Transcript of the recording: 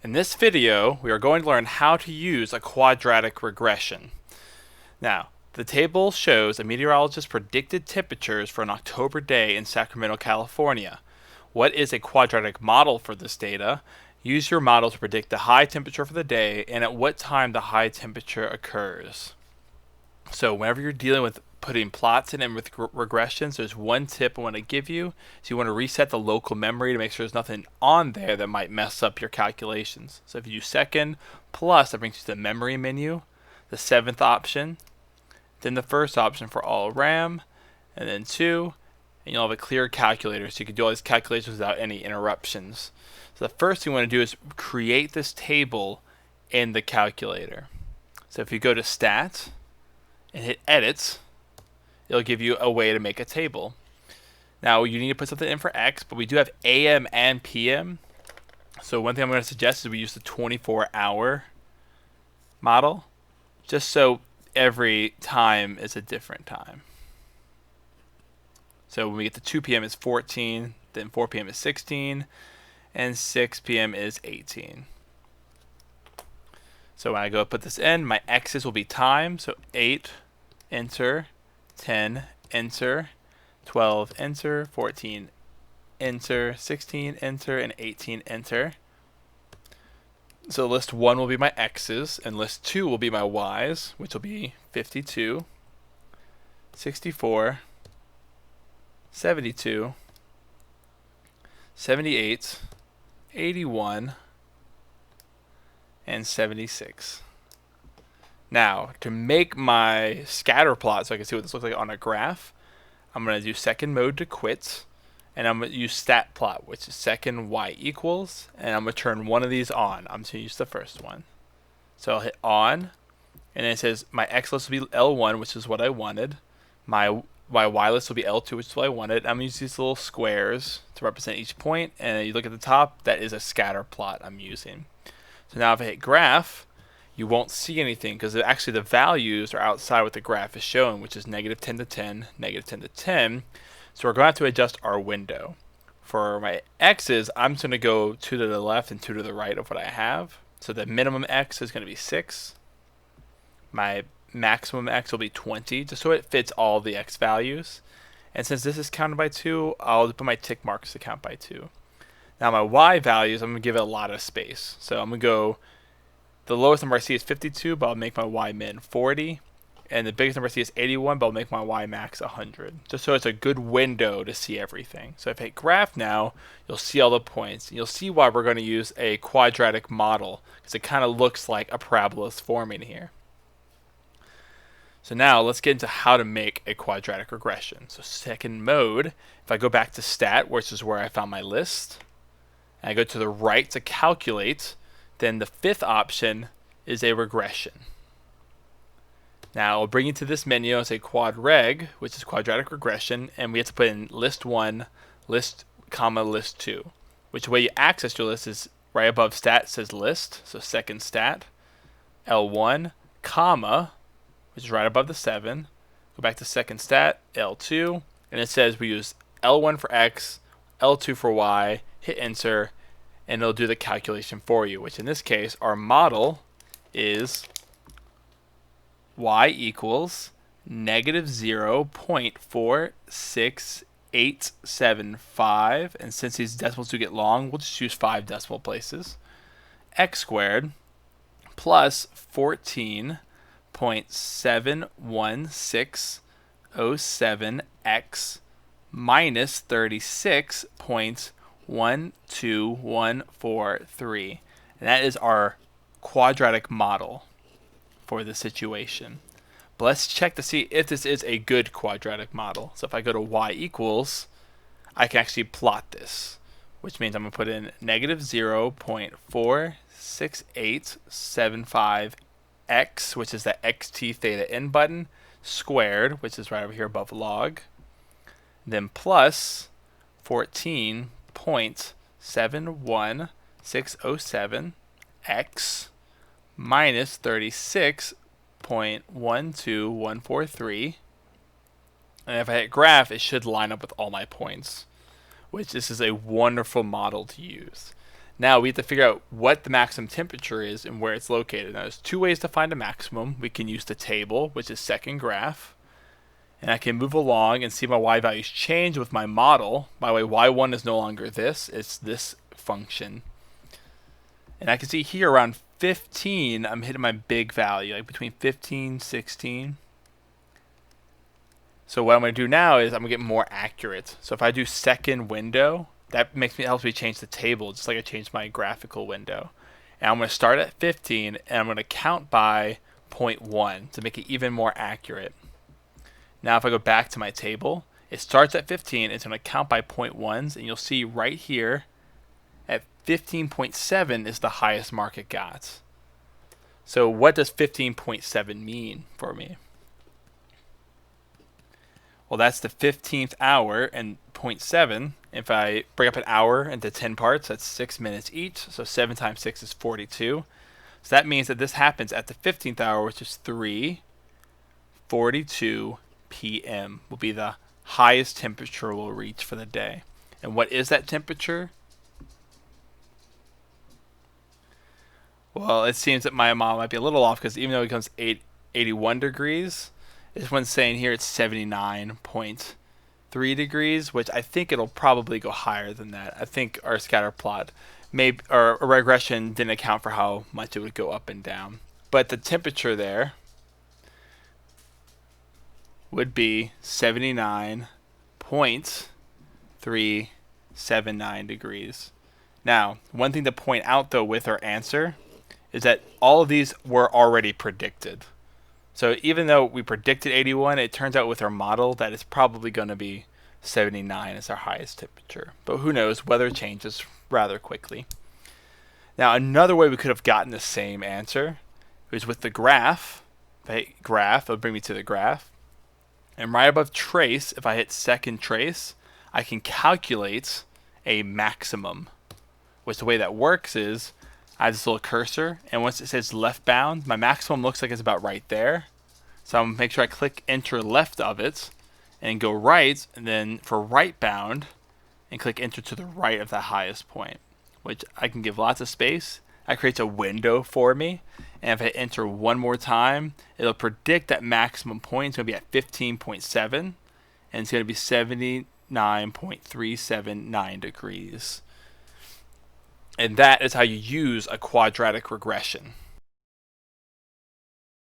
In this video, we are going to learn how to use a quadratic regression. Now, the table shows a meteorologist's predicted temperatures for an October day in Sacramento, California. What is a quadratic model for this data? Use your model to predict the high temperature for the day and at what time the high temperature occurs. So whenever you're dealing with putting plots in and with regressions, there's one tip I want to give you. So you want to reset the local memory to make sure there's nothing on there that might mess up your calculations. So if you do second plus, that brings you to the memory menu, the seventh option, then the first option for all RAM, and then 2, and you'll have a clear calculator so you can do all these calculations without any interruptions. So the first thing you want to do is create this table in the calculator. So if you go to Stat and hit Edit, it'll give you a way to make a table. Now you need to put something in for X, but we do have AM and PM. So one thing I'm going to suggest is we use the 24-hour model, just so every time is a different time. So when we get to 2 p.m. is 14, then 4 p.m. is 16, and 6 p.m. is 18. So when I go put this in, my X's will be time. So 8, enter, 10, enter, 12, enter, 14, enter, 16, enter, and 18, enter. So list 1 will be my X's, and list 2 will be my Y's, which will be 52, 64, 72, 78, 81, and 76. Now, to make my scatter plot so I can see what this looks like on a graph, I'm going to do second mode to quit, and I'm going to use stat plot, which is second y equals, and I'm going to turn one of these on. I'm going to use the first one. So I'll hit on, and then it says my x list will be L1, which is what I wanted. My y list will be L2, which is what I wanted. I'm going to use these little squares to represent each point, and you look at the top, that is a scatter plot I'm using. So now if I hit graph, you won't see anything because actually the values are outside what the graph is showing, which is negative 10 to 10, negative 10 to 10. So we're going to have to adjust our window. For my x's, I'm just going to go 2 to the left and 2 to the right of what I have. So the minimum x is going to be 6. My maximum x will be 20, just so it fits all the x values. And since this is counted by 2, I'll put my tick marks to count by 2. Now my y values, I'm going to give it a lot of space. So I'm going to go, the lowest number I see is 52, but I'll make my y min 40. And the biggest number I see is 81, but I'll make my y max 100. Just so it's a good window to see everything. So if I hit graph now, you'll see all the points. And you'll see why we're going to use a quadratic model, because it kind of looks like a parabola is forming here. So now let's get into how to make a quadratic regression. So second mode, if I go back to stat, which is where I found my list, and I go to the right to calculate, then the fifth option is a regression. Now I'll bring you to this menu and say quad reg, which is quadratic regression, and we have to put in list 1, list, comma, list 2. Which way you access your list is right above stat says list, so second stat, L1, comma, which is right above the 7. Go back to second stat, L2, and it says we use L1 for X, L2 for Y, hit enter, and it'll do the calculation for you, which in this case, our model is y equals negative 0.46875, and since these decimals do get long, we'll just use 5 decimal places, x squared plus 14.71607x minus 36.12143. And that is our quadratic model for the situation. But let's check to see if this is a good quadratic model. So if I go to y equals, I can actually plot this, which means I'm going to put in negative 0.46875x, which is the xt theta n button, squared, which is right over here above log, then plus 14.71607x minus 36.12143. And if I hit graph, it should line up with all my points, which this is a wonderful model to use. Now we have to figure out what the maximum temperature is and where it's located. Now there's two ways to find a maximum. We can use the table, which is second graph, and I can move along and see my y values change with my model. By the way, y1 is no longer this, it's this function. And I can see here around 15, I'm hitting my big value, like between 15, 16. So what I'm going to do now is I'm going to get more accurate. So if I do second window, that helps me change the table, just like I changed my graphical window. And I'm going to start at 15, and I'm going to count by 0.1 to make it even more accurate. Now if I go back to my table, it starts at 15, it's going to count by 0.1s, and you'll see right here at 15.7 is the highest mark it got. So what does 15.7 mean for me? Well, that's the 15th hour, and 0.7, if I break up an hour into 10 parts, that's 6 minutes each, so 7 times 6 is 42. So that means that this happens at the 15th hour, which is 3:42 p.m. will be the highest temperature we'll reach for the day. And what is that temperature? Well, it seems that my model might be a little off, because even though it becomes 81 degrees, this one's saying here it's 79.3 degrees, which I think it'll probably go higher than that. I think our scatter plot or regression didn't account for how much it would go up and down. But the temperature there would be 79.379 degrees. Now, one thing to point out though with our answer is that all of these were already predicted. So even though we predicted 81, it turns out with our model that it's probably going to be 79 as our highest temperature. But who knows, weather changes rather quickly. Now another way we could have gotten the same answer is with the graph. If I hit graph, it'll bring me to the graph. And right above trace, if I hit second trace, I can calculate a maximum. Which the way that works is I have this little cursor, and once it says left bound, my maximum looks like it's about right there. So I'm going to make sure I click enter left of it and go right, and then for right bound, and click enter to the right of the highest point, which I can give lots of space. That creates a window for me, and if I enter one more time, it'll predict that maximum point is going to be at 15.7, and it's going to be 79.379 degrees. And that is how you use a quadratic regression.